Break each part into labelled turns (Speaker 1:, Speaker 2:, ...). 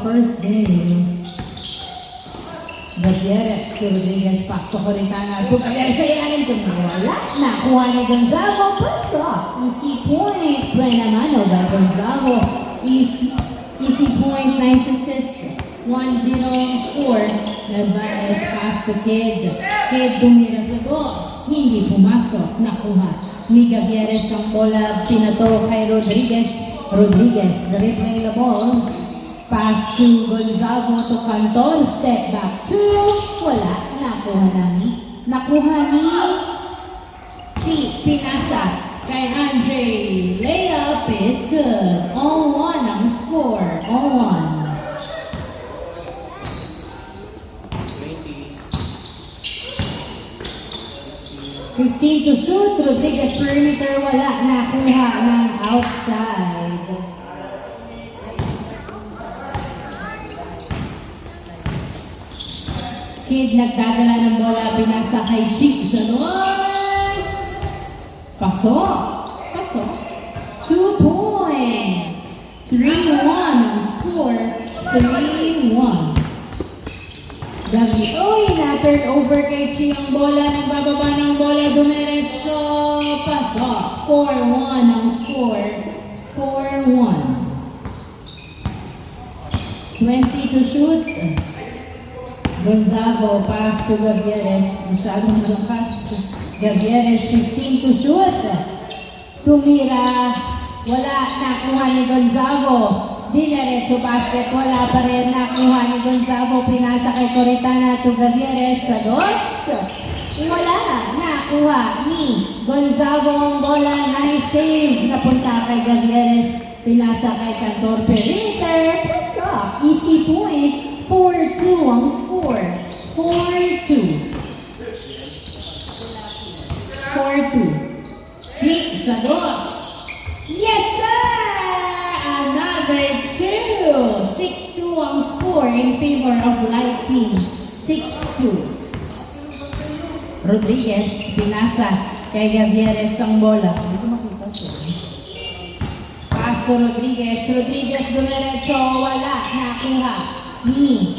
Speaker 1: First game. Gutierrez, Rodriguez, pasok ko rin na. Bukaya sa ilalim kung wala. Nakuha ni Gonzago, pasok. Easy point. Buena mano by Gonzago. Easy point, nice assist. 1-0 score. Narvaez pass to Kid. Kid tumira sa dos. Hindi pumasok. Nakuha ni Gutierrez ang bola. Pinato kay Rodriguez. Rodriguez, dribbling the ball. Pass to Gonzago to Cantor. Step back to. Wala. Nakuha ni Pinasa kay Andre. Layup is good. 0-1 ang score. 0-1. 15 to shoot. Rodriguez perimeter. Wala. Nakuha ng outside. Kid nagdadala ng bola, pinasa kay Chick sa dos. Pasok. 2 points. 3-1 ang score. 3-1. Gabi. Na-turn over kay Chick ang bola. Nagbababa ng bola, dumiretso. Pasok. 4-1 ang score. 4-1. 20 to shoot. Gonzago, pass to Gutierrez. Masyadong malakas. Gutierrez, 15 to shoot. Tumira. Wala. Nakuha ni Gonzago. Dinerecho basket. Wala pa rin. Nakuha ni Gonzago. Pinasa kay Coritana to Gutierrez sa dos. Wala. Nakuha ni Gonzago ang bola. Nice save. Napunta kay Gutierrez. Pinasa kay Cantor perimeter. Pasok. Easy point. 4-2 ang score. 4-2. Chick sa dos. Yes, sir! Another 2. 6-2 ang score in favor of light team. 6-2. Rodriguez, pinasa kay Gutierrez ang bola. Hindi ko makita siya. Pass to Rodriguez. Rodriguez dumiretso. Wala. Nakuha ni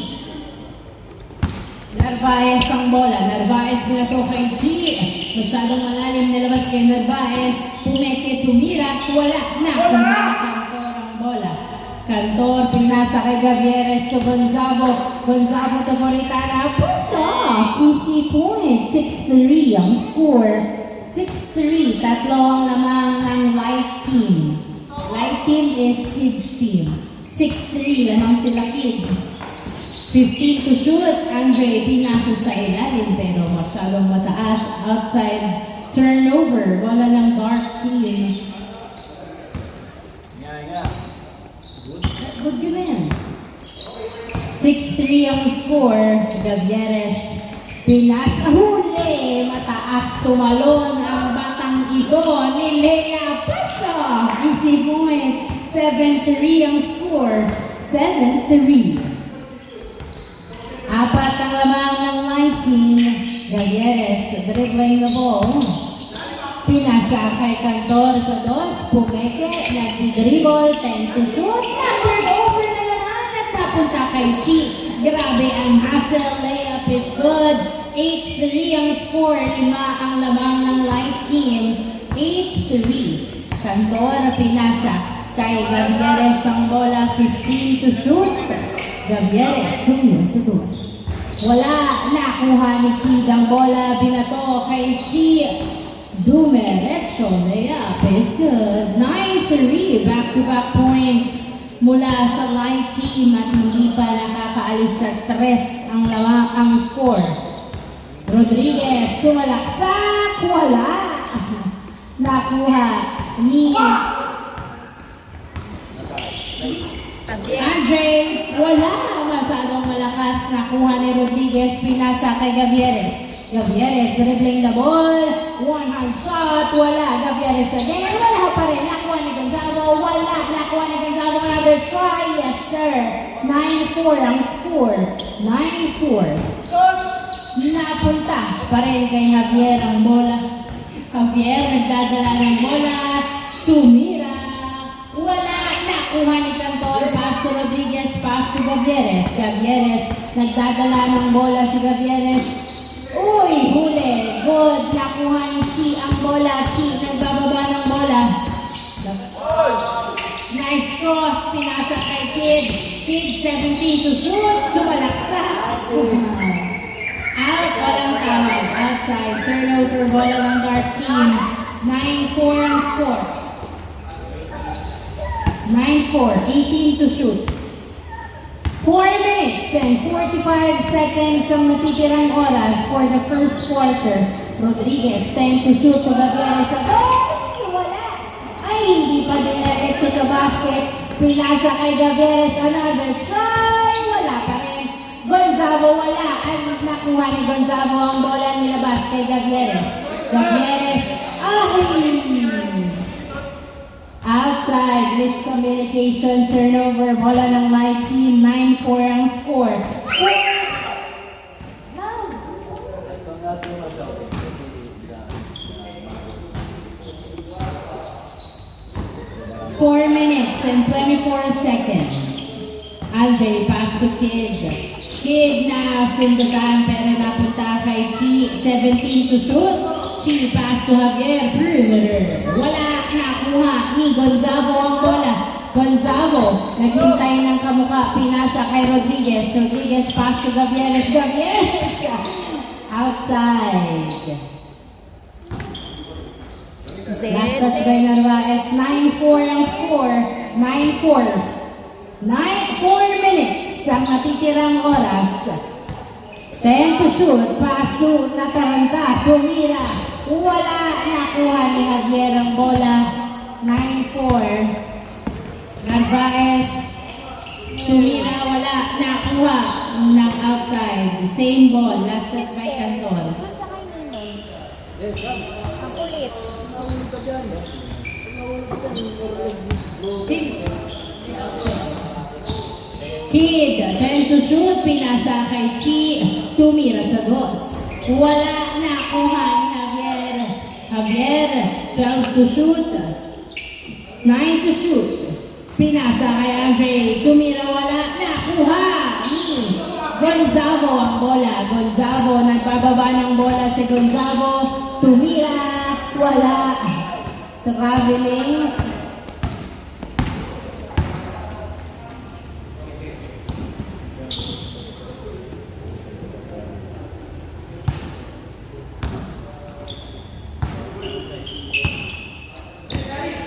Speaker 1: Narvaez ang bola. Narvaez nila to kay G. Masyadong malalim nilabas kay Narvaez. Pumeke, tumira. Wala. Nakuha ni Cantor ang bola. Cantor, pinasa kay Gutierrez to Gonzago. Gonzago to Coritana. Pasok. Easy point. 6-3 ang score. 6-3. Tatlo ang lamang ng light team. Light team is Kids team. 6-3 lamang sila Kid. 15 to shoot. Andre pinasa sa ilalim pero masyadong mataas. Outside turnover. Wala ng dark team. Good yun na yan. 6-3 ang score. Gutierrez pinasa. Huli. Mataas tumalon ang batang ito ni Lea. Pasok. Easy point. 7-3 ang score. 7-3. Apat ang lamang ng light team. Gutierrez, dribbling the ball. Pinasa kay Cantor sa dos. Pumeke, nagdi-dribble. 10 to shoot. Numbered over na naman. At napunta kay Chi. Grabe ang hustle. Layup is good. 8-3 ang score. 5 ang lamang ng light team. 8-3. Cantor, pinasa kay Gutierrez ang bola. 15 to shoot. Gutierrez, tumira sa dos. Wala. Nakuha ni Kid ang bola. Binato kay Chi. Dumiretso. Layup is good. 9-3. Back-to-back points mula sa light team at hindi pa nakakaalis sa 3 ang lamang ang score. Rodriguez, sumalaksak. Wala. Nakuha ni Andre. Wala. Masyadong malakas. Nakuha ni Rodriguez. Pinasa kay Gutierrez. Gutierrez dribbling the ball. One hand shot. Wala. Gutierrez again. Wala pa rin. Nakuha ni Gonzago. Wala. Nakuha ni Gonzago. Another try. Yes, sir. 9-4 ang score. 9-4. Napunta pa rin kay Javier ang bola. Javier nagdadala ng bola. Tumira. Wala. Nakuha ni Cantor. Pass to Rodriguez, pass to Gavieres. Gavieres, nagdadala ng bola si Gavieres. Uy, huli. Good. Nakuha ni Chi ang bola. Chi, nagbababa ng bola. Nice cross. Pinasa kay Kid. Kid, 17 to shoot. Sumalaksa. Out, walang tawag. Outside. Turnover, bola ng Dark Team. 9-4 ang score. 9-4. 18 to shoot. 4 minutes and 45 seconds ang natitirang oras for the first quarter. Rodriguez, 10 to shoot. Gavieres sa goals. Wala. Ay, hindi pa dinerecho sa basket. Pinasa kay Gavieres. Another try. Wala pa rin. Gonzalo, wala. Ang nakuha ni Gonzalo ang bola nilabas kay Gavieres. Gavieres. Outside, miscommunication, turnover, bola ng light team, 9-4 ang score. Four minutes and 24 seconds. Andre, pass to Kid. Kid na sindutan pero napunta kay Chi, 17 to shoot. Chi, pass to Javier, perimeter. Wala, nakuha ni Gonzalo ang bola. Gonzalo, naghintay ng kamukha, pinasa kay Rodriguez. Rodriguez, pass to Gavieres. Gavieres! Outside. Last touch by Narvaez. 9-4 ang score. 9-4. 4 minutes ang natitirang oras. 10 to shoot. Paso, nakaranta, tumira. Wala, nakuha ni Javier ang bola. 9-4. Narvaez, tumira, wala, nakuha ng outside. Same ball, last touch by Cantor.
Speaker 2: Ang kulit.
Speaker 1: Kid, 10 to shoot, pinasa kay Chi, tumira sa dos. Wala, nakuha ni Javier. Javier, 12 to shoot, 9 to shoot. Pinasa kay Andre, tumira, wala, nakuha ni Gonzalo ang bola. Gonzalo, nagbababa ng bola si Gonzalo, tumira, wala. Traveling.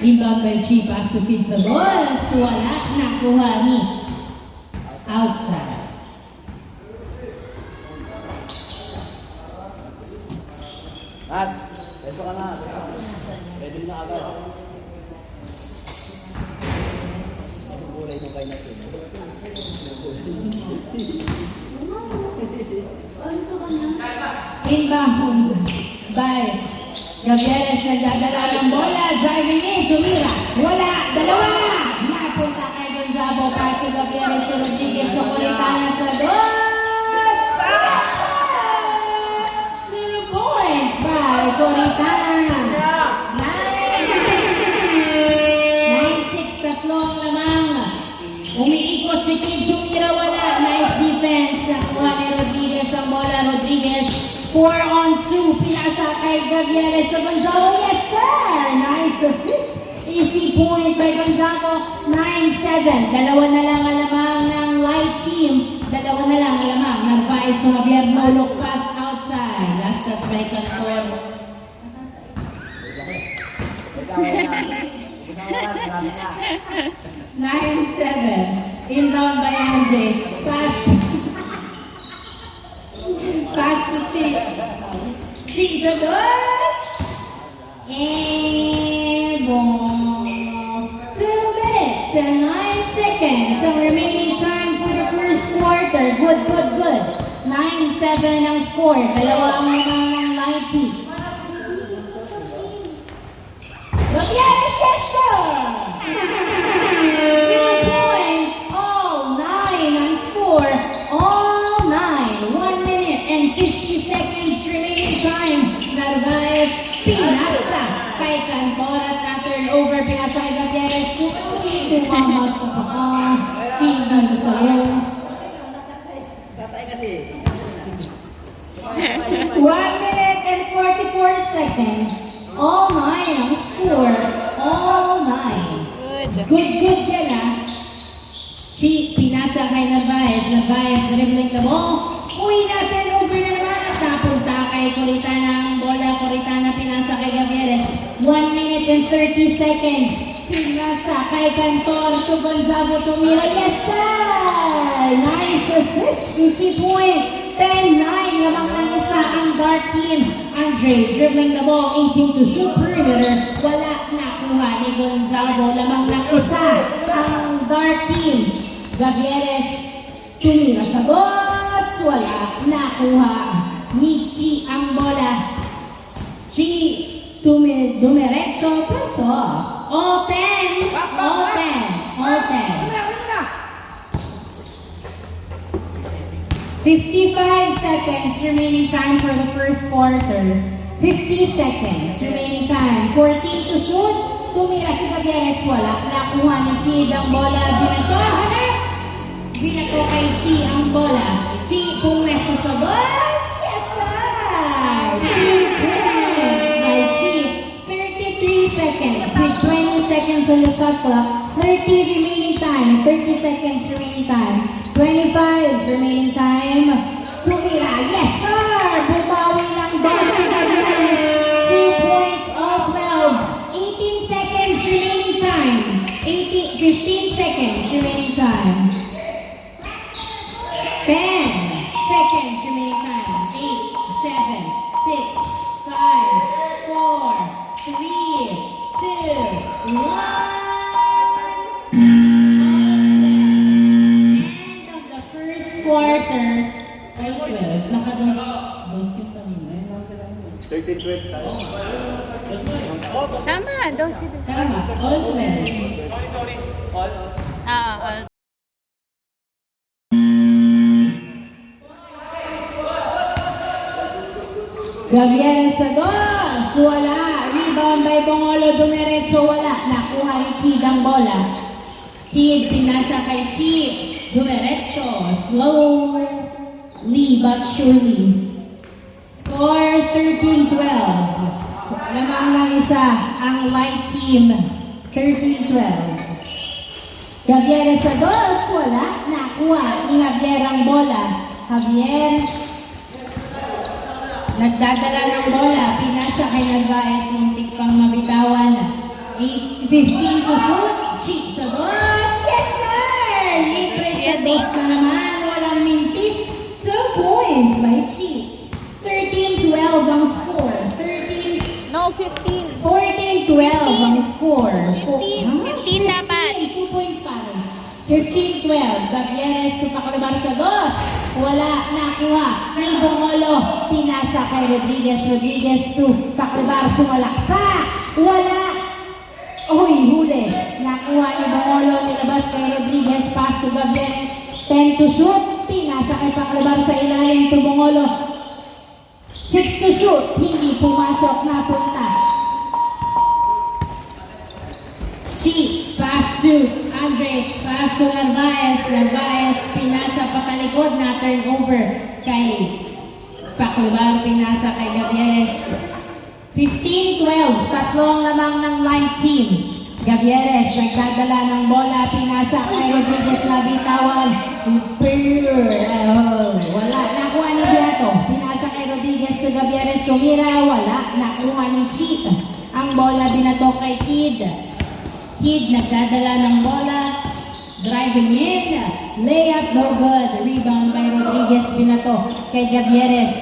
Speaker 1: Inbound by Chi, pass to Kid sa bolas. Wala, nakuha ni outside.
Speaker 3: Max, peso ka na. Pwede na agad. Ang kulay mo kay Nasin.
Speaker 1: Inbound by Gavieres, nagdadala ng bola, driving in, tumira, wala, dalawa, napunta kay Gonzalo, pass to Gavieres, Rodriguez, Socorritana sa dos, 2 points by Coritana, 9-6, tatlong lamang, umiikot si Kid, tumira, wala, nice defense, nakuha ni Rodriguez ang bola, Rodriguez, 4-on-2, pinasa kay Gavieres sa Gonzalo. Yes, sir! Nice assist. Easy point by Gonzalo. 9-7. Dalawa na lang alamang ng light team. Dalawa na lang alamang. Narvaez to Javier. No look pass outside. Last touch by Cantor. 9-7. Inbound by Andre. Pass. Pass to Chi. Chi sa dos. And ball. 2 minutes and 9 seconds ang remaining time for the first quarter. Good, good, good. 9-7 ang score. Dalawa ang mga ng light team. Gavieres, yes, sir! 2 points. All 9 ang score. All 9. 1 minute and 50 seconds remaining time. Narvaez, pinasa kay Cantor at na-turnover. Pinasa kay Gavieres. Tumamas na pa. seconds. All 9 ang score. All 9. Good yan ah. Chi, pinasa kay Narvaez. Narvaez, dribbling the ball. Uy, natin over na naman at napunta kay Coritana ang bola. Coritana pinasa kay Gavieres. 1 minute and 30 seconds. Pinasa kay Cantor to Gonzalo Tumira. Yes, sir! Nice assist. Easy point. 10-9 lamang ng isa ang Dart team. Andre dribbling the ball, 18 to shoot perimeter. Wala nakuha ni Gonzalo. Lamang ng isa ang Dart team. Gavieres tumira sa boss. Wala nakuha ni Chi ang bola. Chi dumiretso. Press off. All 10. All 10. All 10. 55 seconds remaining time for the first quarter. 50 seconds remaining time. 14 to shoot. Tumira si Gavieres. Wala. Nakuha ni Kid ang bola. Binato. Hanap! Binato kay Chi ang bola. Chi pumwesto sa boss. Yes, sir! 2 points by Chi. 33 seconds with 20 seconds on the shot clock. 30 remaining time. 30 seconds remaining time. 25 remaining time. Tumira. Yes, sir! Bumawi ng bola si Gavieres. 2 points all 12. 18 seconds remaining time. 15 seconds remaining time. 10 seconds remaining time. 8, 7, 6, 5, 4, 3, 2, 1. End of the first quarter. Ay, 12. Nakados yung kanina.
Speaker 3: 13-12 tayo.
Speaker 2: Sama, 12.
Speaker 1: Tama. All 12.
Speaker 2: Ah,
Speaker 1: Gavieres sa dos. Wala. Rebound by Bongolo. Dumiretso. Wala. Nakuha ni Kid ang bola. Kid pinasa kay Chi. Dumiretso. Slowly but surely. Score 13-12. Lamang ng isa ang light team. 13-12. Javier sa dos. Wala. Nakuha ni Javier ang bola. Javier nagdadala ng bola, pinasa kay Narvaez, muntik pang mabitawan. 15 to shoot, Chi sa dos. Yes, sir! Libre sa dos na naman, walang mintis. 2 points by Chi. 13-12 ang score. 13,
Speaker 2: no, 15.
Speaker 1: 14-12 ang score.
Speaker 2: 15 dapat.
Speaker 1: 2 points pare. 15-12. Gavieres to Pakalibar sa dos. Wala nakuha ni Bongolo. Pinasa kay Rodriguez. Rodriguez to Pakalibar. Sumalaksa. Wala. Uy, huli. Nakuha ni Bongolo. Nilabas kay Rodriguez. Pass to Gavieres. 10 to shoot. Pinasa kay Pakalibar sa ilalim to Bongolo. 6 to shoot. Hindi pumasok na punta. Chi, pass to Andre, pass to Narvaez. Narvaez, pinasa patalikod na turnover kay Paklibar, pinasa kay Gavieres. 15-12, tatlong lamang ng light team. Gavieres, nagdadala ng bola, pinasa kay Rodriguez na bitawan. Wala, nakuha ni Beato. Pinasa kay Rodriguez to Gavieres, tumira, wala, nakuha ni Chi. Ang bola binato kay Kid. Kid nagdadala ng bola, driving in, layup no good, rebound by Rodriguez, binato kay Gavieres.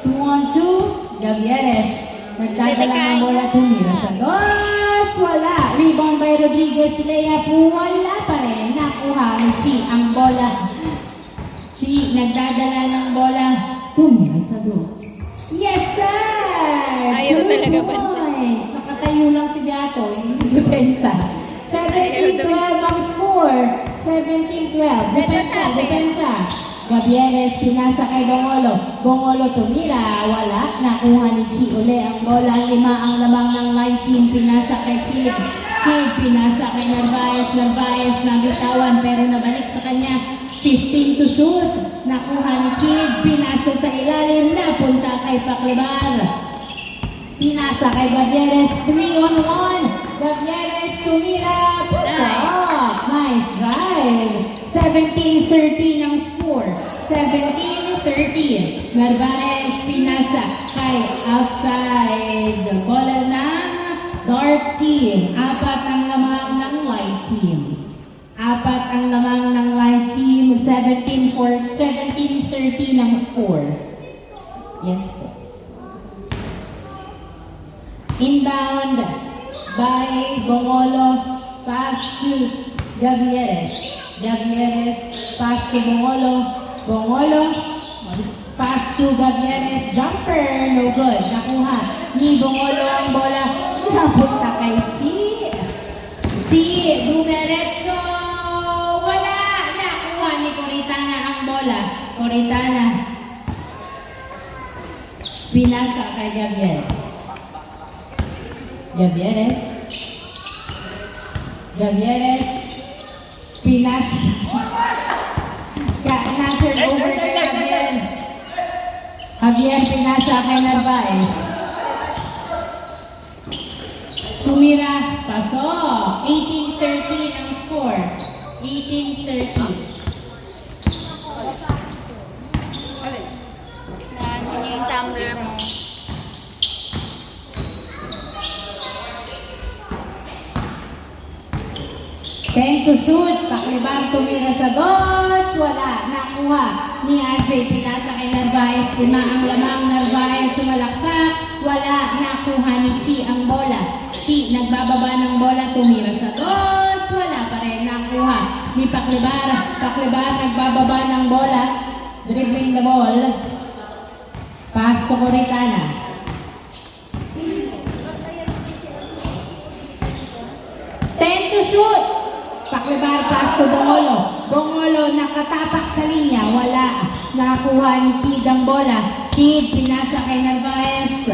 Speaker 1: 2-on-2, Gavieres nagdadala ng bola, tumira sa dos, wala, rebound by Rodriguez, layup, wala pa rin, nakuha ni Chi ang bola. Chi nagdadala ng bola, tumira sa dos. Yes, sir!
Speaker 2: Ayaw
Speaker 1: 2
Speaker 2: talaga ba?
Speaker 1: points. Nakatayo lang si Beato, hindi depensa. 17-12 ang score. 17-12. Depensa. Gavieres, pinasa kay Bongolo. Bongolo tumira, wala. Nakuha ni Chi uli ang bola. 5 ang lamang ng light team. Pinasa kay Kid. Kid, pinasa kay Narvaez. Narvaez nabitawan pero nabalik sa kanya. 15 to shoot. Nakuha ni Kid. Pinasa sa ilalim. Napunta kay Paklibar. Pinasa kay Gavieres, 3-on-1. Gavieres tumira, pasok. Nice drive. 17-13 ang score. 17-13. Narvaez pinasa kay outside. Bola ng dark team. Apat ang lamang ng light team. Apat ang lamang ng light team. 17-13 ang score. Yes po. Inbound by Bongolo, pass to Gavieres. Gavieres, pass to Bongolo. Bongolo, pass to Gavieres. Jumper, no good. Nakuha ni Bongolo ang bola. Napunta kay Chi. Chi, dumiretso. Wala. Nakuha ni Coritana ang bola. Coritana. Pinasa kay Gavieres. Gavieres. Gavieres. Pinas. Na-turn over kay Javier. Javier pinasa kay Narvaez. Tumira. Pasok. 18-13 ang score. 18-13.
Speaker 2: Yan yung tumbler mo.
Speaker 1: To shoot, Paklibar tumira sa dos, wala, nakuha ni Andre, pinasa kay Narvaez, 5 ang lamang, Narvaez sumalaksak, wala, nakuha ni Chi ang bola. Chi, nagbababa ng bola, tumira sa dos, wala pa rin, nakuha ni Paklibar. Paklibar, nagbababa ng bola, dribbling the ball, pass to Coritana. To shoot! Paklibar pass to Bongolo. Bongolo nakatapak sa linya. Wala. Nakakuha ni Kid ang bola. Kid pinasa kay Narvaez.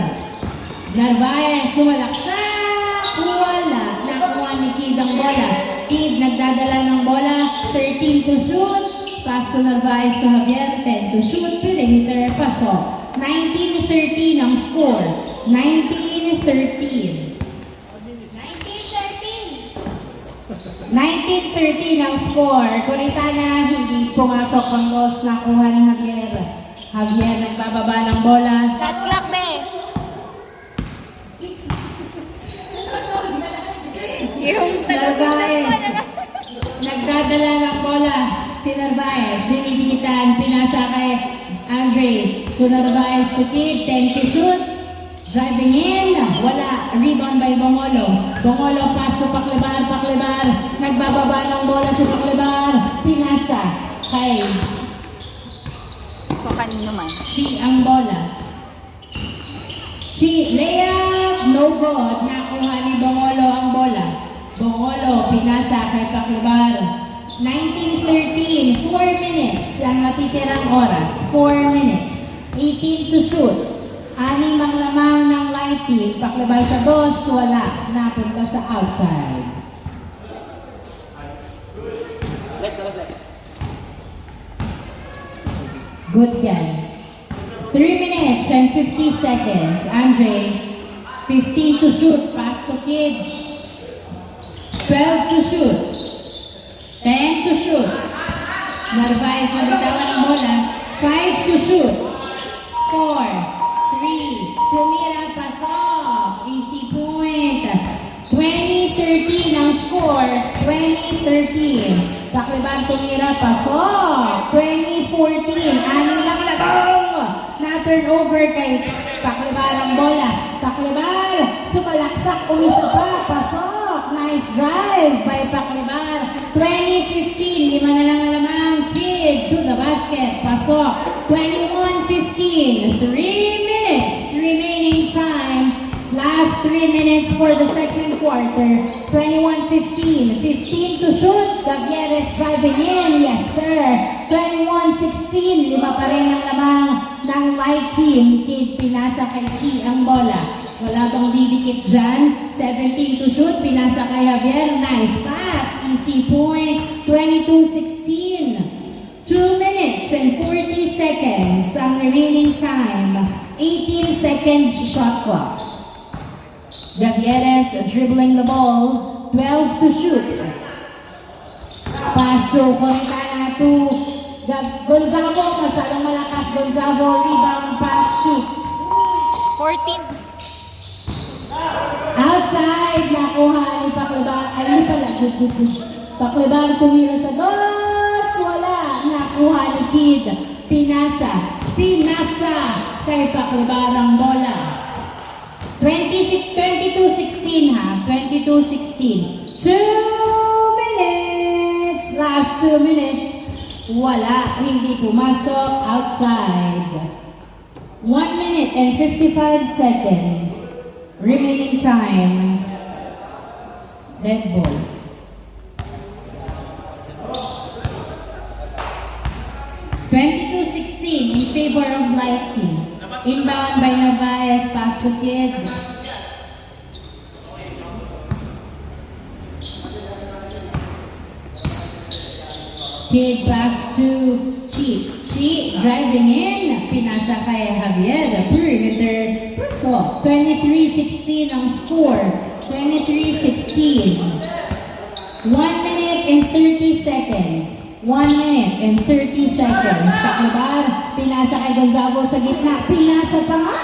Speaker 1: Narvaez sumalaksak. Wala. Nakakuha ni Kid ang bola. Kid nagdadala ng bola. 13 to shoot. Pass to Narvaez to Javier. 10 to shoot. Perimeter pasok. 19-13 ang score. 19-13. 19-13 ang score. Coritana, hindi pumasok ang dos. Nakuha ni Javier. Javier nagbababa ng bola.
Speaker 2: Shot clock, be. Yung
Speaker 1: Narvaez. Nagdadala ng bola. Si Narvaez. Dinidinitan. Pinasa kay Andre. To Narvaez to Kid. 10 to shoot. Driving in, wala. Rebound by Bongolo. Bongolo pass to Paklibar. Paklibar. Nagbababa ng bola si Paklibar. Pinasa kay
Speaker 2: kung kanino man.
Speaker 1: Chi ang bola. Chi, layup, no good. Nakuha ni Bongolo ang bola. Bongolo, pinasa kay Paklibar. 19-13, 4 minutes ang natitirang oras. 4 minutes. 18 to shoot. 6 ang lamang ng light team. Paklibar sa dos, wala. Napunta sa outside. Good yan. 3 minutes and 50 seconds. Andre, 15 to shoot. Pass to Kid. 12 to shoot. 10 to shoot. Narvaez na bitawan ng bola. 5 to shoot. 4. 3, tumira, pasok, easy point. 20-13 ang score, 20-13. Paklibar tumira, pasok, 20-14. Anin lang labong. Na-turn over kay Paklibar ang bola. Paklibar, sumalaksak, umisa pa, pasok. Nice drive by Paklibar. 20-15, 5 na lang alamang. Kid to the basket, pasok. 21-15, 3 minutes remaining time. Last 3 minutes for the second quarter. 21-15, 15 to shoot. Gavieres driving in, yes sir. 21-16, 5 pa rin ang lamang ng light team. Kid pinasa kay Chi ang bola. Wala bang didikit dyan. 17 to shoot, pinasa kay Javier. Nice pass, easy point. 22-16. 2 minutes and 40 seconds ang remaining time. 18 seconds shot clock. Gavieres dribbling the ball, 12 to shoot. Paso, Coritana to Gonzalo, masyadong malakas Gonzalo, rebound pass to
Speaker 2: 14.
Speaker 1: outside, nakuha ni Paclabar, ay hindi pala, Paclabar tumira sa dos, wala, nakuha ni Kid, pinasa kay Paclabar ang bola. 22-16 ha, 22-16. 2 minutes, last 2 minutes, wala, hindi pumasok, outside. 1 minute and 55 seconds. Remaining time. Dead ball. (22-16) in favor of Light Team. Inbound by Narvaez, pass to Kid. Kid pass to Chi driving in. Pinasa kay Javier. Perimeter. So, 23-16 ang score. 23-16. 1 minute and 30 seconds. 1 minute and 30 seconds. Paclabar. Pinasa kay Gonzalo sa gitna. Pinasa pa nga.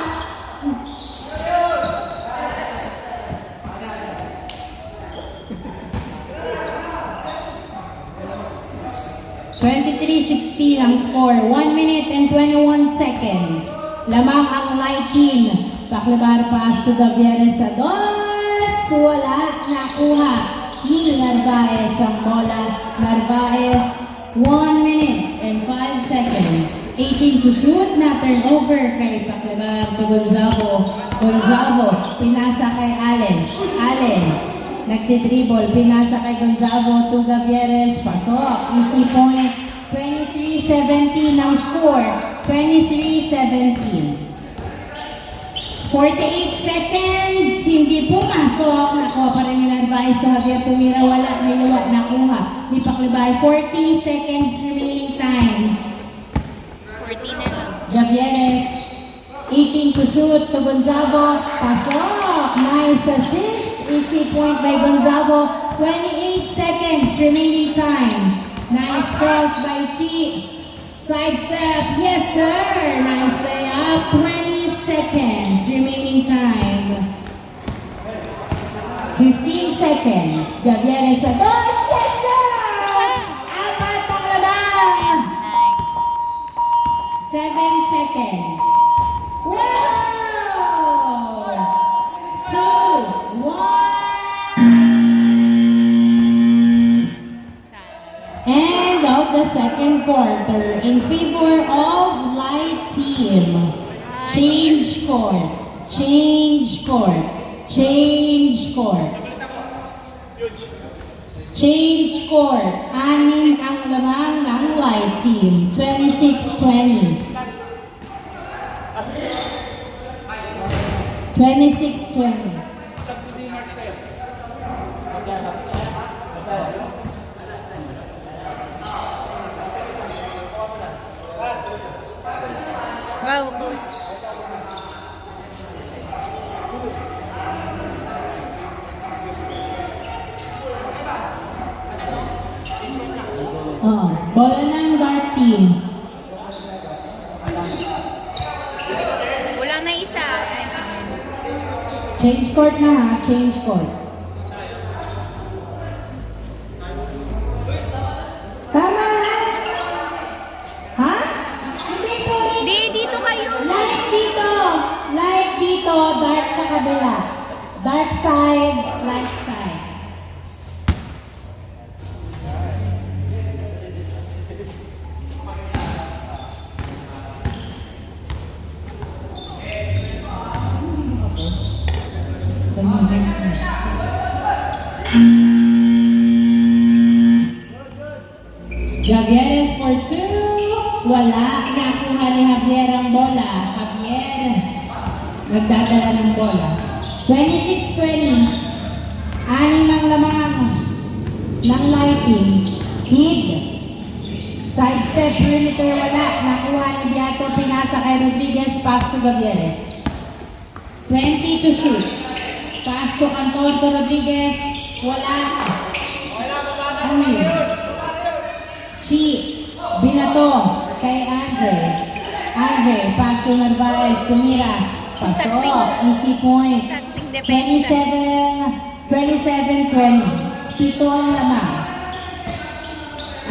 Speaker 1: 23-16 ang score. 1 minute and 21 seconds. Lamang ang Light Team. Paclabar pass to Gavieres sa dos. Wala. Nakuha ni Narvaez ang bola. Narvaez, 1 minute and 5 seconds. 18 to shoot na turnover kay Paclabar to Gonzalo. Gonzalo, pinasa kay Allen. Allen, nagtidribble, pinasa kay Gonzalo to Gavieres. Pasok, easy point. 23-17 ang score. 23-17. 48 seconds, hindi pumasok. Nakuha pa rin yung advice to Javier tumira. Wala, niluwa, nakuha. Ni Paclabar, 40 seconds remaining time.
Speaker 2: 14 na lang.
Speaker 1: Gavieres, 18 to shoot to Gonzalo. Pasok, nice assist. Easy point by Gonzalo. 28 seconds remaining time. Nice cross by Chi. Side step, yes sir. Nice layup. 20 seconds remaining time. 15 seconds. Gavieres sa dos, yes sir. Apat ang laban. 7 seconds. Wow! 2, 1. End of the second quarter in favor of Light Team. Change court. Change court. Change court. Change court. 6 ang lamang ng Light Team. 26-20. 26-20.
Speaker 2: Wow, coach.
Speaker 1: Bola ng Dark Team.
Speaker 2: Wala na isa. Ay, sige.
Speaker 1: Change court na ha. Change court. Tama na? Ha? Hindi, sorry.
Speaker 2: Di, dito kayo.
Speaker 1: Light dito. Light dito. Dark sa kabila. Dark side. Light side. Gavieres for 2. Wala. Nakuha ni Javier ang bola. Javier nagdadala ng bola. 26-20. 6 ang lamang ng lighting. Kid. Side step perimeter wala. Nakuha ni Beato. Pinasa kay Rodriguez. Pass to Gavieres. 20 to shoot. Pass to Cantor to Rodriguez. Wala. Ano yun? Chi. Binato. Kay Andre. Andre. Pass to Narvaez. Tumira. Pasok. Easy point.
Speaker 2: Tacting depensa.
Speaker 1: 27-20. Pito ang lamang.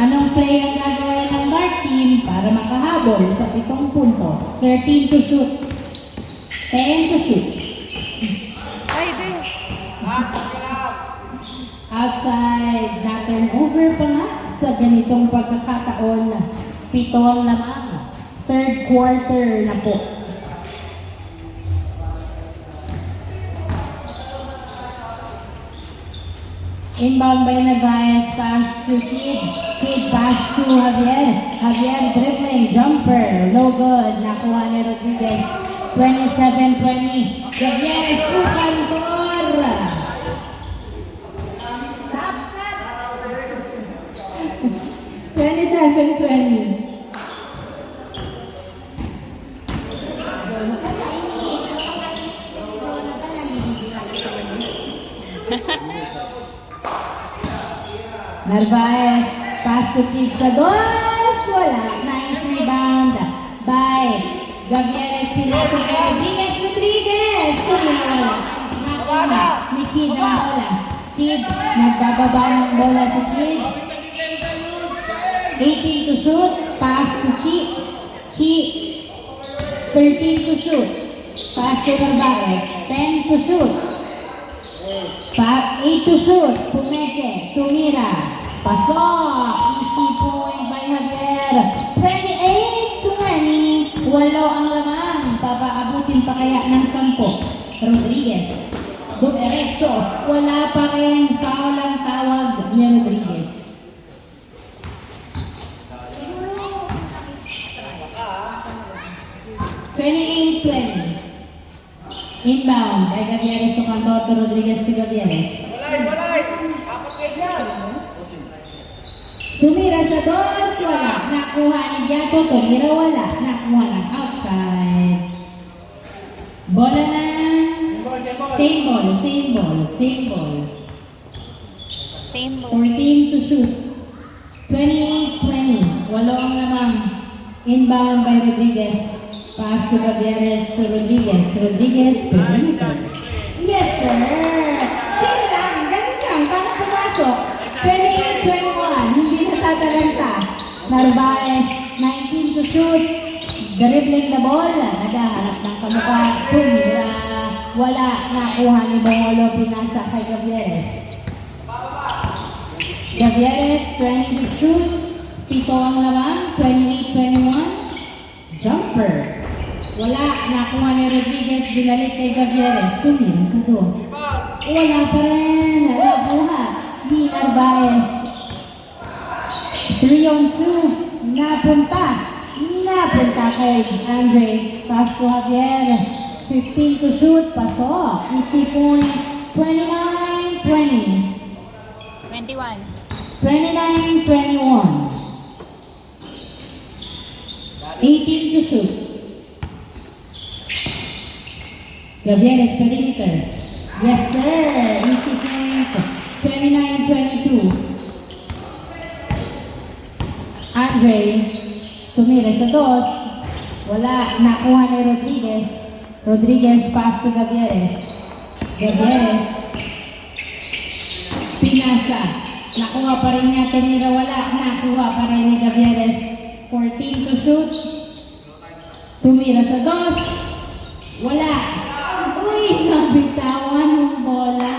Speaker 1: Anong play ang gagawin ng Dark Team para makahabol sa 7 puntos? 13 to shoot. 10 to shoot.
Speaker 2: Ay, Ben.
Speaker 1: Outside na turnover pa nga sa ganitong pagkakataon. 7 ang lamang. Third quarter na po. Inbound by Narvaez, pass to Kid. Kid pass to Javier. Javier dribbling, jumper, no good. Nakuha ni Rodriguez. 27-20. Javier to Cantor. Sap, sap. 27-20. Narvaez, pass to Kid sa dos. Wala. Nice rebound by Javier Espinosa kay Rodriguez. Rodriguez! Kumina wala. Nakuha ni Kid ang bola. Kid, nagbababa ng bola sa Kid. 18 to shoot. Pass to Chi. Chi. 13 to shoot. Pass to Narvaez. 10 to shoot. 8 to shoot. Pumeke. Tumira. Pasok. Easy point by Javier. 28-20. Walo ang lamang. Papaabutin pa kaya ng 10. Rodriguez. Dumiretso. Wala pa rin. Foul ang tawag ni Rodriguez. Inbound by Gavieres to Cantor to Rodriguez to Gavieres. Tumira sa dos, wala. Nakuha ni Giato, tumira wala. Nakuha ng outside. Bola na. Same ball.
Speaker 2: Same ball.
Speaker 1: 14 to shoot. 28-20. Walo ang lamang. Inbound by Rodriguez. Pass to Gavieres to Rodriguez. Rodriguez, perimeter. Yes, sir! Chill lang, ganun lang, paano pumasok? 28-21, hindi natatalanta. Narvaez, 19 to shoot. Dribbling the ball, naghahanap ng kamukha. Tumira, wala. Nakuha ni Bongolo, pinasa kay Gavieres. Gavieres, 20 to shoot. Pito ang lamang, 28-21. Jumper. Wala, nakuha ni Rodriguez, binalik kay Gavieres, tumira sa dos. Wala pa rin, nabuha ni Narvaez. 3-on-2, napunta kay Andre. Pass to Javier, 15 to shoot, pasok. Easy point, 29-20.
Speaker 2: 21.
Speaker 1: 29-21. 18 to shoot. Gavieres, perimeter. Yes, sir. Easy point. 29-22. Andre, tumira sa dos. Wala. Nakuha ni Rodriguez. Rodriguez, pass to Gavieres. Gavieres. Pinasa. Nakuha pa rin niya. Tumira wala. Nakuha pa rin ni Gavieres. 14 to shoot. Tumira sa dos. Wala. Uy, nabitawan ng bola.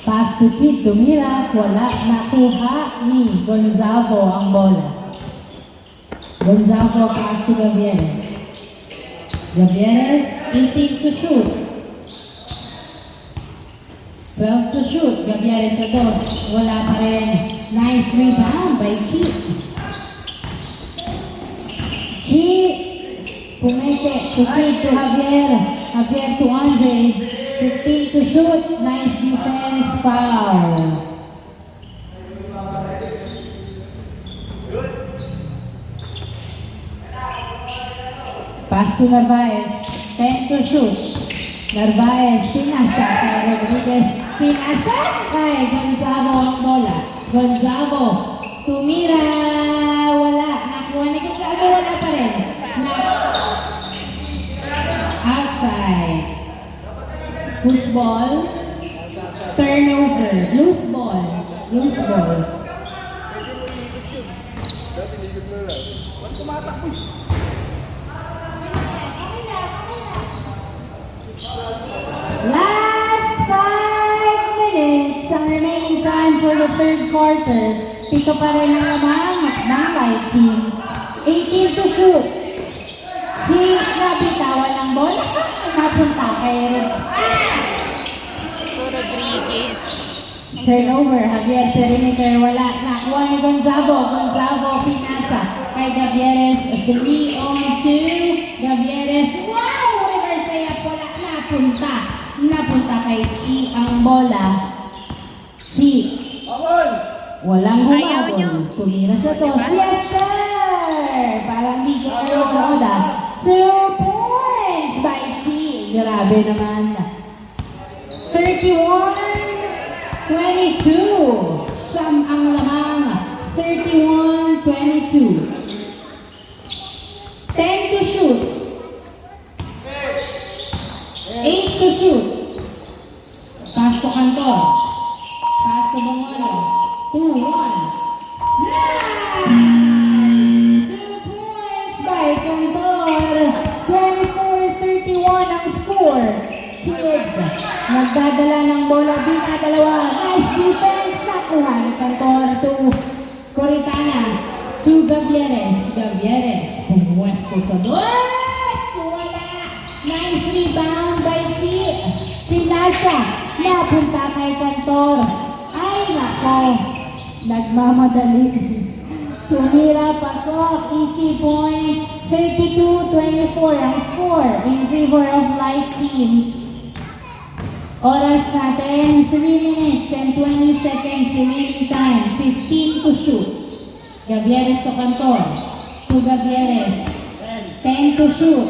Speaker 1: Pass to Kid, tumira. Wala. Nakuha ni Gonzalo ang bola. Gonzalo, pass to Gavieres. Gavieres, 18 to shoot. 12 to shoot. Gavieres sa dos. Wala pa rin. Nice rebound by Chi. Chi. Pumete. To Kid to Javier. Javier to Andre. 15 to shoot. Nice defense. Foul. Pass to Narvaez. 10 to shoot. Narvaez, pinasa kay Rodriguez. Pinasa kay Gonzago ang bola. Gonzago, tumira. Wala. Nakuha ni Gonzago. Wala pa rin. Outside. Loose ball. Turnover. Loose ball. Loose ball. Last 5 minutes ang remaining time for the third quarter. Pito pa rin ang lamang ng light team. 18 to shoot. Si nabitawan ng bola. Napunta kay
Speaker 2: Rodriguez.
Speaker 1: turnover. Javier perimeter. Wala. Nakuha ni Gonzago. Gonzago pinasa kay Gavieres. 3 on 2. Gavieres. Wow! Reverse layup. Wala. Napunta. Napunta kay Chi ang bola. Chi. Walang
Speaker 2: Ayaw nyo.
Speaker 1: humabol. Tumira sa to. Yes, sir! Parang di ko kayo Roda. 2 points by Chi. Grabe naman. 31-22. Siyam ang lamang. 31-22. 10 to shoot. 8 to shoot. Pass to Cantor. Pass to Bongolo. 2-1. Nice! 2 points by Cantor. 24-31 ang score. Kid, nagdadala ng bola. Dalawa. Nice defense. Nakuha ni Cantor to Coritana. To Gavieres. Gavieres. Pumuwesto sa dos. Wala. Nice rebound by Chi. Pinasa. Napunta kay Cantor. Ay, nako. Nagmamadali. Tumira, pasok. Easy point. 32-24 ang score in favor of light team. Oras natin, 3 minutes and 20 seconds remaining time. 15 to shoot. Gavieres to Cantor. To Gavieres. 10 to shoot.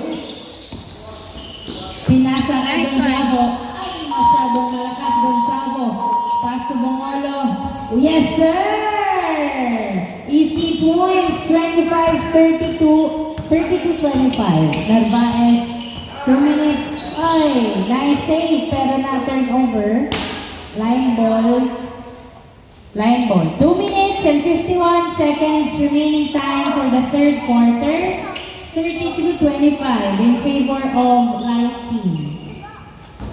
Speaker 1: Pinasa kay Gonzago. Ay, masyadong malakas Gonzago. Pass to Bongolo. Yes, sir! Easy point. 25-32. 32-25. Narvaez. 2 minutes. Ay, nice save pero na turnover. Line ball. Line ball. 2 minutes and 51 seconds remaining time for the third quarter. 32-25 in favor of light team.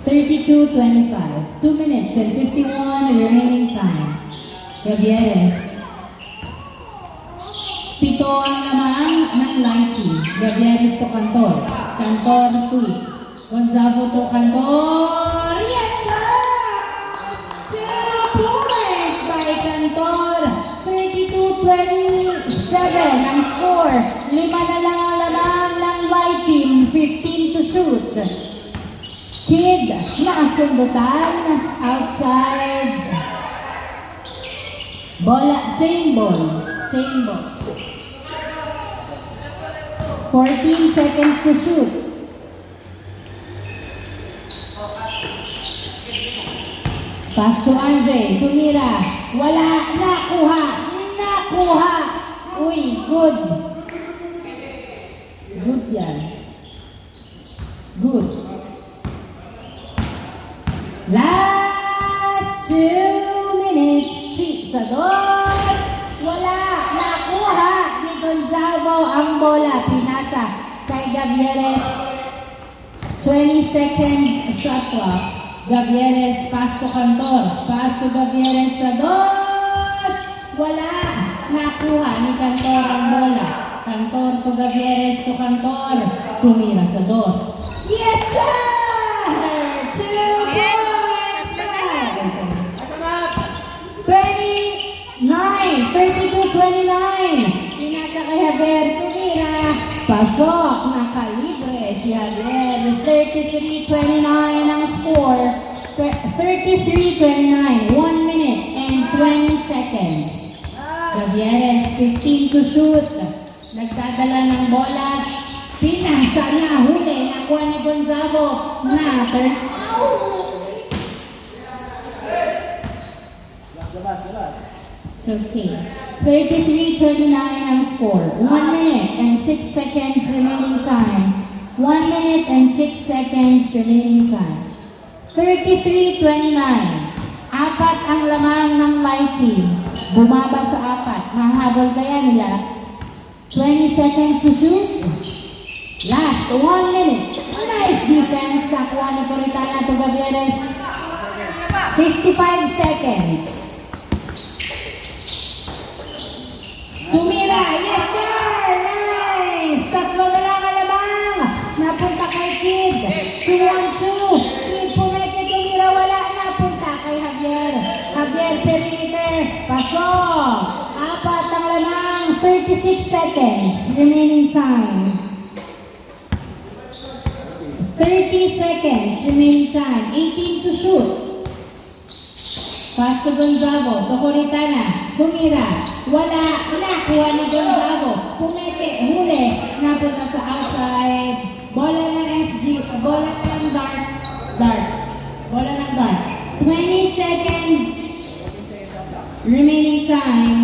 Speaker 1: 32-25. 2 minutes and 51 remaining time. Gavieres. Pito ang naman ng light team. Gavieres to Cantor. Cantor to Gonzago to Cantor. Yes, sir! 2 points by Cantor. 32-27 ang score. 5 na lang ang lamang ng light team. 15 to shoot. Kid, nakasundutan. Outside. Bola, same ball. Same ball. 14 seconds to shoot. Pass to Andre. Tumira. Wala. Nakuha. Nakuha. Uy, good. Good yan. Good. Last 2 minutes. Chi sa dos. Wala. Nakuha ni Gonzago ang bola. Pinasa kay Gavieres. 20 seconds shot clock. Gavieres, pass to Cantor. Pass to Gavieres sa dos. Wala. Nakuha ni Cantor ang bola. Cantor to Gavieres to Cantor. Tumira sa dos. Yes, sir! 2 points. 32-29. Pinasa kay Javier. Tumira. Pasok. Nakalibre si Javier. 33-29 ang score. 33-29. 1 minute and 20 seconds. Gavieres, 15 to shoot. Nagdadala ng bola. Pinasa na, huli, nakuha ni Gonzago na turn out.
Speaker 3: Labas.
Speaker 1: Okay. 33-29 ang score. 1 minute and 6 seconds remaining time. 1 minute and 6 seconds remaining time. 33-29. Apat ang lamang ng light team. Bumaba sa apat. Mahabol kaya nila. 20 seconds to shoot. Last 1 minute. Nice defense. Nakuha ni Coritana to Gavieres. 55 seconds. Tumira. Yes, sir! Nice! Tatlo na lang alamang. Napunta kay Kid. 2-1-2. Kid pumeke. Tumira. Wala. Napunta kay Javier. Javier perimeter. Pasok. Apat ang lamang. 36 seconds. Remaining time. 30 seconds. Remaining time. 18 to shoot. Pass to Gonzago. To Coritana. Tumira. Wala. Nakuha ni Gonzago. Pumeke. Huli. Napunta sa outside. Bola ng SG. Bola ng dart. Bola ng dart. 20 seconds. Remaining time.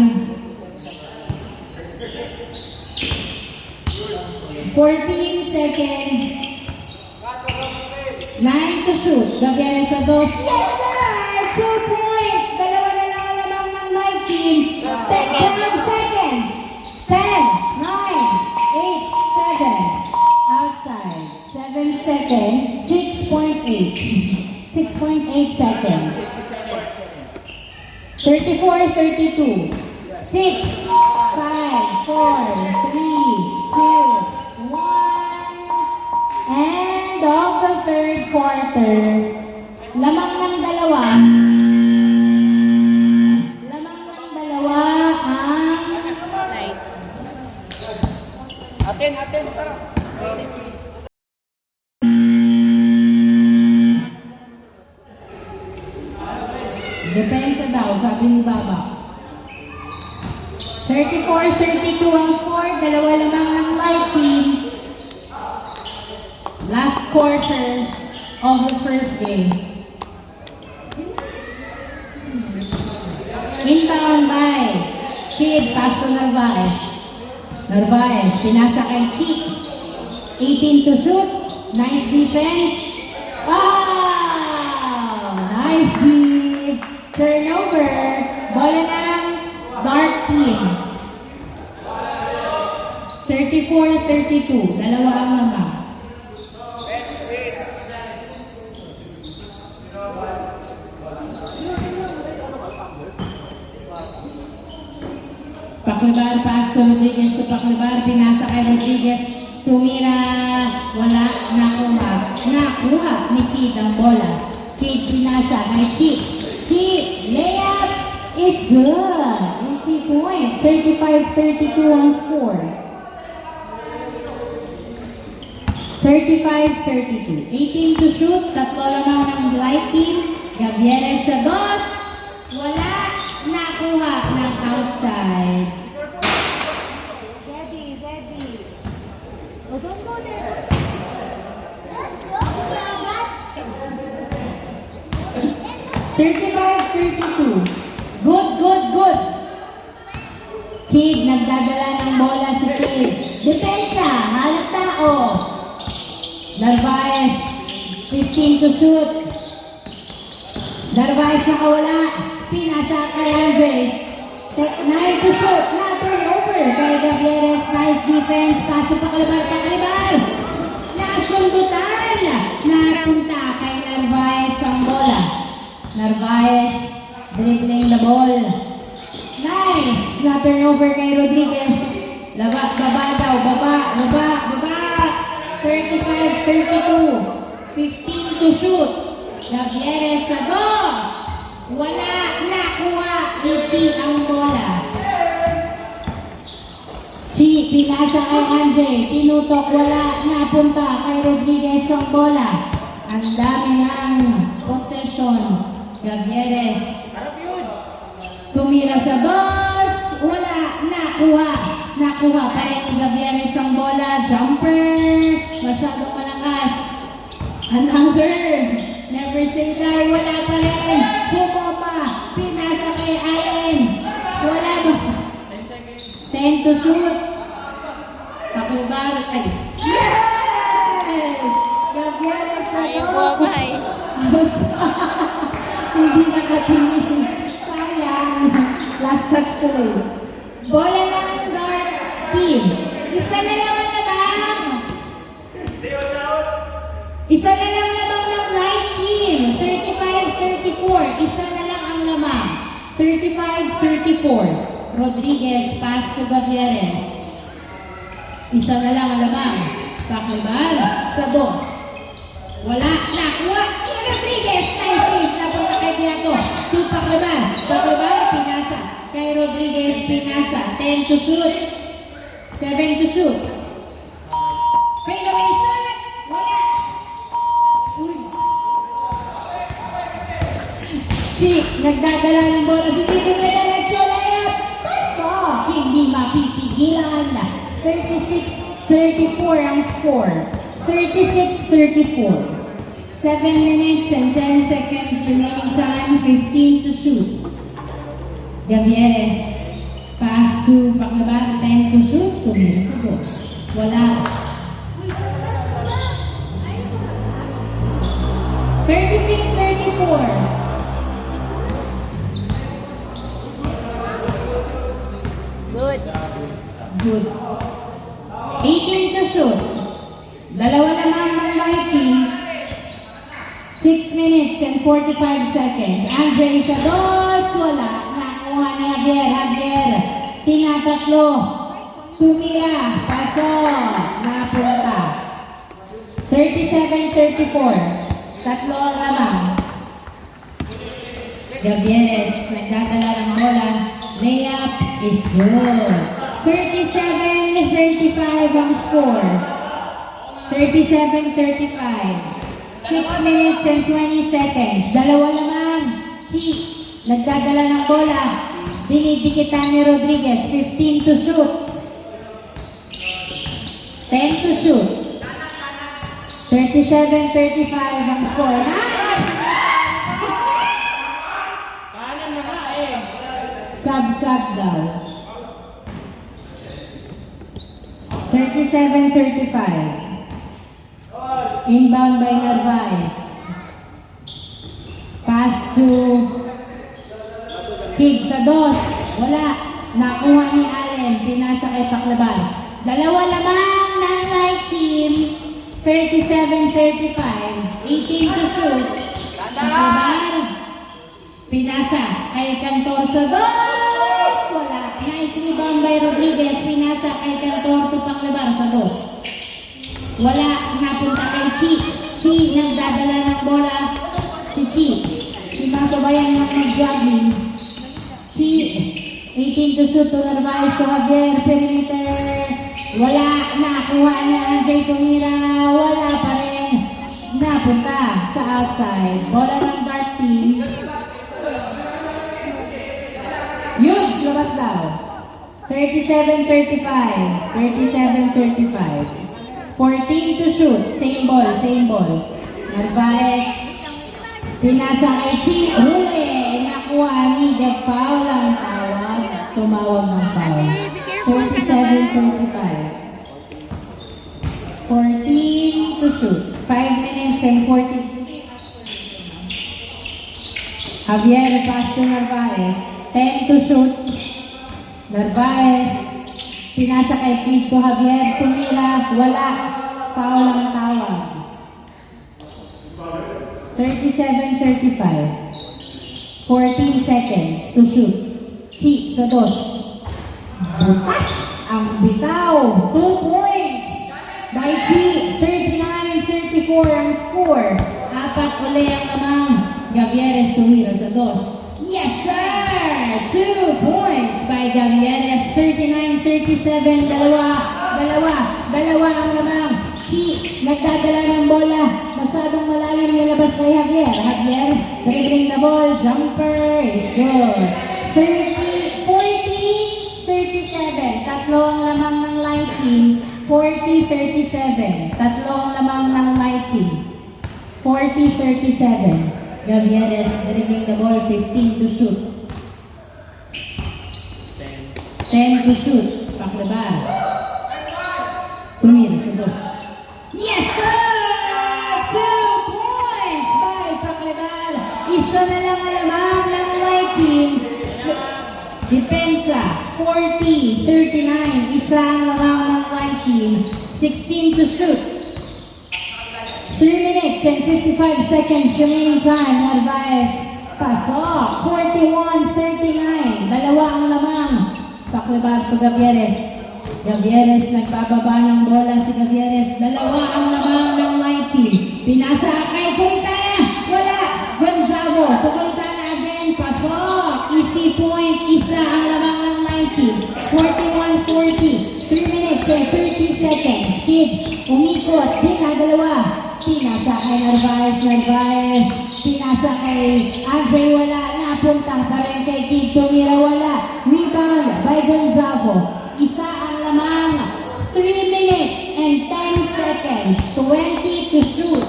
Speaker 1: 14 seconds. 9 to shoot. Gavieres sa dos. Yes, sir! 2 points! Dalawa na lang alamang ng light team. 10 seconds. 10, 9, 8, 7. Outside. 7 seconds. 6.8. 6.8 seconds. 34-32. 6, 5, 4, 3, 2, 1. End of the third quarter. Lamang ng dalawa. Ang
Speaker 3: Atin, tara.
Speaker 1: depensa daw, sabi ni Baba. 34-32 ang score. Dalawa lamang ng light team. Last quarter of the first game. Inbound by Kid, pass to Narvaez. Narvaez, pinasa kay Chick. 18 to shoot. Nice defense. Wow! Nice deep. Turnover. Bola ng Dark Team. 34-32. Dalawa ang lamang. Paklibar, pass to Rodriguez to Paklibar, pinasa kay Rodriguez, tumira, wala, nakuha ni Kid ang bola. Kid pinasa kay Chip. Chip, layup is good. Easy point, 35-32 ang score. 35-32. 18 to shoot, tatlo lamang ng light team. Gavieres sa dos, wala, nakuha ng outside.
Speaker 2: Daddy. Oh, don't go there.
Speaker 1: 35-32. Good. Kid, nagdadala ng bola si Kid. Depensa, halat tao. Narvaez, 15 to shoot. Narvaez nakawala. Pinasa kay Andre. 9 to shoot. Na turnover kay Gavieres. Nice defense. Pass to Paklibar. Nasundutan. Napunta kay Narvaez ang bola. Narvaez dribbling the ball. Nice. Na turnover kay Rodriguez. Baba. 35-32. 15 to shoot. Gavieres sa dos. Wala, nakuha ni Chi ang bola. Chi, pinasa kay Andre. Tinutok, wala, napunta kay Rodriguez ang bola. Ang dami ng possession. Gavieres. Tumira sa dos. Wala, nakuha. Nakuha pa rin ni Gavieres ang bola. Jumper. masyadong malakas. Another. Never say die. Wala pa rin. Pumapa. Pinasa kay Allen. Wala ba? 10 to shoot. Pakibar. Ay. Yes! Gavieres sa
Speaker 2: Ayaw po, bye.
Speaker 1: Hindi nakatingin. Sayang. Last touch tuloy. Bola ng Dark Team. Isa na lang ang labang. Isa na lang labang ng Light Team. 35-34. Isa na lang ang labang. 35-34. Rodriguez, pass to Gavieres. Isa na lang ang labang. Pakibar sa dos. Wala. Nakuha. Rodriguez. Nice save. Napunta kay Tiago. Pakibar. Pakibar. Pinasa. Kay Rodriguez. Pinasa. 10 to shoot. 7 to shoot. Fade away shot. Wala. Uy. Chick. Nagdadala ng bola. Si Tito na diretso. Layup. Paso. Hindi mapipigilan. 36-34 ang score. 36-34. 7 minutes and 10 seconds remaining time. 15 to shoot. Gavieres. Pass to Pakibar. 10 to shoot. Tumira sa dos. Wala. 36-34.
Speaker 2: Good.
Speaker 1: Good. 18 to shoot. Dalawa naman ng Light Team. 6 minutes and 45 seconds. Andre sa dos. Wala. Nakuha ni Javier. Javier. Tinatatlo. Tumira. Paso. Napunta. 37-34. Tatlo ang lamang. Gavieres. Nagdadala ng bola. Layup is good. 37-35 ang score. 37-35. 6 minutes and 20 seconds. Dalawa lamang. Chi. Nagdadala ng bola. Dinidikitan ni Rodriguez. 15 to shoot. 10 to shoot. 37-35 ang score.
Speaker 3: Kanan na nga eh.
Speaker 1: Sub-sub daw. 37-35. Inbound by Narvaez. Pass to Kid sa dos. Wala. Nakuha ni Allen. Pinasa kay Paklaban. Dalawa lamang ng Light Team. 37-35. 18 to shoot. Paklaban. Pinasa kay Cantor sa dos. Wala. Nice rebound by Rodriguez. Pinasa kay Cantor to Paklaban sa dos. Wala. Napunta kay Chi. Chi nagdadala ng bola. Si Chi. Sumasabayan ng mag-jogging. Chi. 18 to shoot to Narvaez to Javier. Perimeter. Wala. Nakuha niya ang Jay Tumira. Wala pa rin. Napunta sa outside. Bola ng Dark Team. Huge. Labas daw. 37-35. 37-35. 14 to shoot. Same ball. Same ball. Narvaez. Pinasa kay Chi. Huli. Nakuha ni Jeff. Foul ang tawag. Tumawag ng foul. 47-45. 14 to shoot. 5 minutes and 40. Javier pass to Narvaez. 10 to shoot. Narvaez. Pinasa kay Kid to Javier. Tumira. Wala. Foul ang tawag. 37-35. 14 seconds to shoot. Chi sa dos. Bukas ang bitaw. 2 points by Chi. 39-34 ang score. Apat uli ang lamang. Gavieres tumira sa dos. Yes sir! 2 points by Gavieres. 39-37. Dalawa ang lamang. Chi nagdadala ng bola. Masyadong malalim yung labas kay Javier. Javier, dribbling the ball. Jumper is good. 30-40-37. Tatlo ang lamang ng Light Team. 40-37. Tatlong lamang ng Mighty. 40-37. Gavieres dribbling the ball, 15 to shoot. 10 to shoot. Paklabar. Tumira sa dos. Yes, sir! 2 points by Paklabar. Isa na lang lamang ng Mighty. Depensa, 40-39. Isa lamang ng Mighty. 16 to shoot. 3 minutes and 55 seconds remaining time. Narvaez, pasok. 41-39. Dalawa ang lamang. Paklabar to Gavieres. Gavieres, nagbababa ng bola si Gavieres. Dalawa ang lamang ng Mighty. Pinasa kay Coritana. Wala. Gonzalo. To Coritana again. Pasok. Easy point. Isa ang lamang ng Mighty. 41-40. 3 minutes and 30 seconds. Kid, umikot. Dalawa. Pinasa kay Narvaez. Narvaez. Pinasa kay Andre. Wala. Napunta pa rin kay Kid. Tumira. Wala. Rebound by Gonzalo. Isa ang lamang. 3 minutes and 10 seconds. 20 to shoot.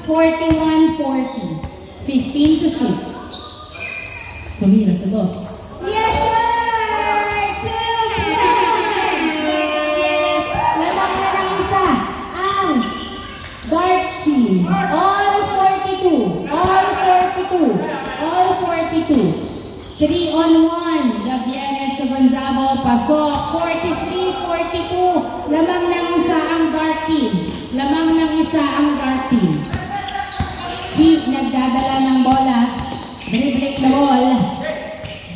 Speaker 1: 41-40. 15 to shoot. Tumira sa dos. Yes, sir! 2 points! Lamang na ng isa. Ang Dark Team. All 42. All 42. All 42. 3 on 1. Gavieres to Gonzalo. Pasok. 43-42. Lamang ng isa ang Dark Team. Lamang ng isa ang Dark Team. Chief nagdadala ng bola. Dribbling the ball.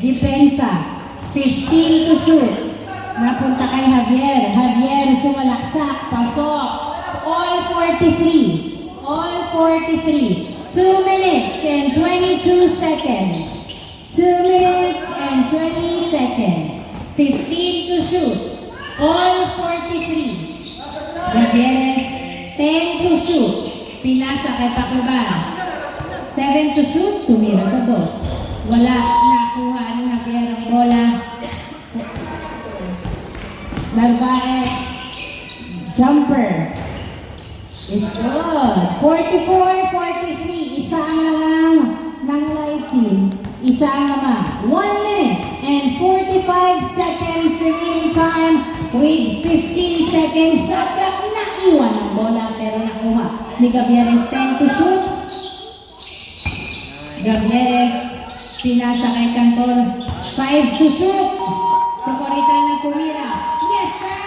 Speaker 1: Depensa. 15 to shoot. Napunta kay Javier. Javier sumalaksak. Pasok. All 43. All 43. 2 minutes and 22 seconds. 2 minutes and 20 seconds. 15 to shoot. All 43. Gavieres, 10 to shoot. Pinasa kay Paklabar. 7 to shoot. Tumira sa dos. Wala. Nakuha ni Javier ang bola. Narvaez. Jumper. Is good. 44-43. Isa ang lamang ng Mighty. Isa ang lamang. 1 minute and 45 seconds remaining time with 15 seconds. Nakiwan ang bola pero nakuha ni Gavieres. 10 to shoot. Gavieres. Pinasa kay Cantor. 5 to shoot. Coritana tumira. Yes, sir!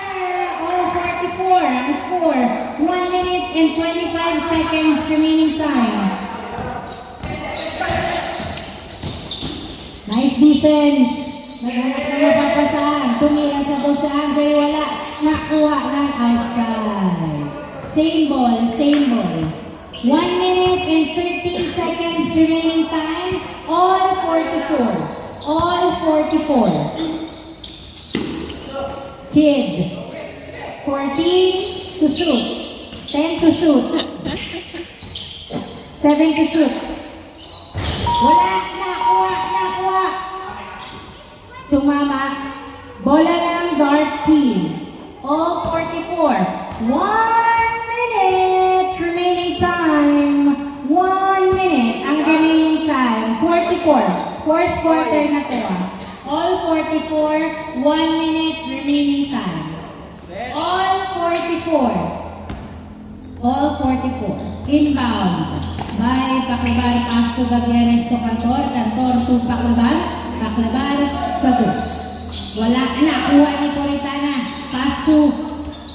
Speaker 1: All 44 ang score. 1 minute and 25 seconds remaining time. Nice defense. Naghanap na mapapasahan. Tumira sa dos sa Andre. Wala. Nakuha ng outside. Same ball. Same ball. 1 minute and 13 seconds remaining time. All 44. All 44. Kid. 14 to shoot. 10 to shoot. 7 to shoot. Wala. Nakuha. Tumama. Bola ng Dark Team. All 44. 1 minute remaining time. 1 minute ang remaining time. 44. Fourth quarter na to. All 44. 1 minute remaining time. All 44. All 44. Inbound. By Paklabar. Pass to Gavieres to Cantor. Cantor to Paklabar. Paklabar sa dos. Wala. Nakuha ni Coritana. Pass to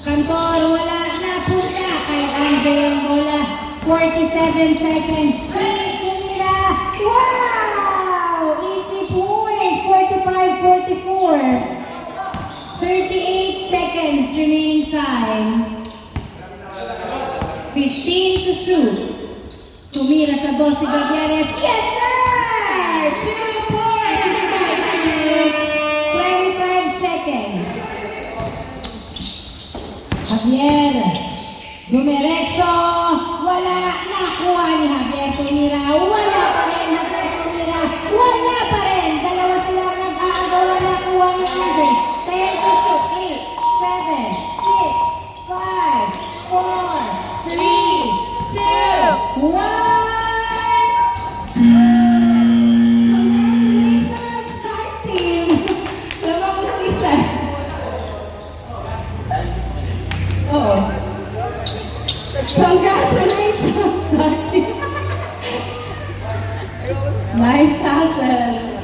Speaker 1: Cantor. Wala. Napunta kay Andre ang bola. 47 seconds. Tumira. Wow! Easy point. 45-44. 38 seconds remaining time. 15 to shoot. Tumira sa dos si Gavieres. Yes, sir! 2 points! 25 seconds. Javier. Dumiretso. Wala. Nakuha ni Javier. Tumira. Wala pa rin. Javier tumira. Wala pa rin. Dalawa sila nag-aagawa. Nakuha ni Andre. 10 to shoot. 8, 7, 6, 5, Congratulations, Star Team! Lamang ng isa. Oo. Congratulations, Star Team! Nice hustle!